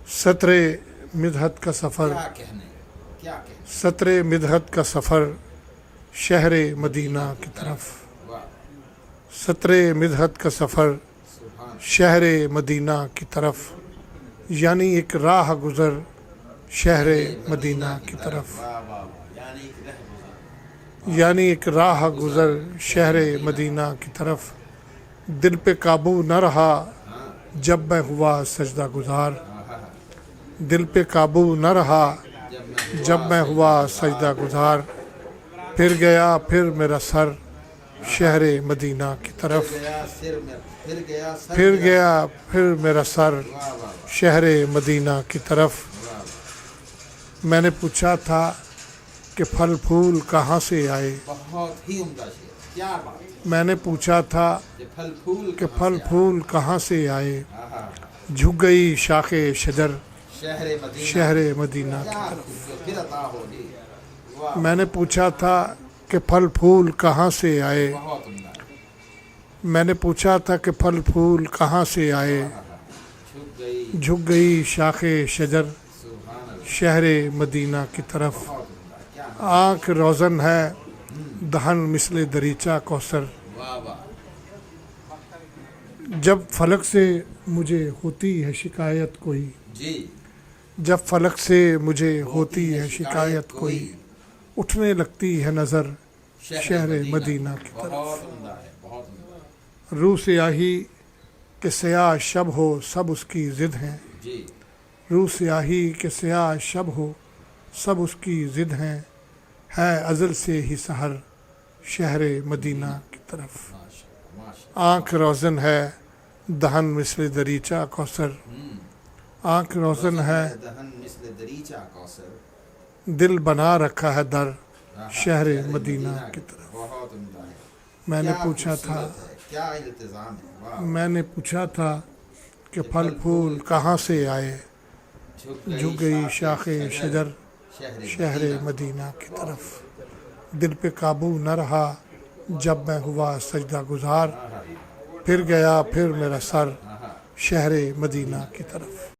सतरे मिदहत का सफ़र, सतरे मिदहत का सफ़र शहर मदीना की तरफ, सतरे मिदहत का सफ़र शहर मदीना की तरफ, यानी एक राह गुज़र शहर मदीना की तरफ, यानी एक राह गुज़र शहर मदीना की तरफ। दिल पे काबू न रहा जब मैं हुआ सजदा गुज़ार, दिल पे काबू न रहा जब मैं हुआ सजदा गुज़ार। फिर गया फिर मेरा सर शहर मदीना की तरफ, फिर गया फिर मेरा सर शहर मदीना की तरफ। मैंने पूछा था कि फल फूल कहाँ से आए, बहुत ही उम्दा शेर, क्या बात। मैंने पूछा था कि फल फूल कहाँ से आए। झुक गई शाखे शजर शहर मदीना की तरफ। मैंने पूछा था कि फल फूल कहाँ से आए, मैंने पूछा था कि फल फूल कहाँ से आए। झुक गई शाखे शजर शहर मदीना की तरफ। आँख रोज़न है दहन मिसले दरीचा कौसर, जब फलक से मुझे होती है शिकायत कोई, जब फलक से मुझे होती है शिकायत कोई, उठने लगती है नज़र शहर मदीना की तरफ। रूह स्याही के स्याह शब हो सब उसकी ज़िद हैं, रूह स्याही के स्याह शब हो सब उसकी ज़िद हैं, है अज़ल से ही सहर शहर मदीना की तरफ। आँख रोज़न है दहन मिसले दरीचा कौसर, आँख रोज़न है दिल बना रखा है दर शहर मदीना की तरफ। मैंने पूछा था, मैंने पूछा था कि फल फूल कहाँ से आए। झुक गई शाखे शजर शहर मदीना की तरफ। दिल पे काबू न रहा जब मैं हुआ सजदा गुज़ार, फिर गया फिर मेरा सर शहर मदीना की तरफ।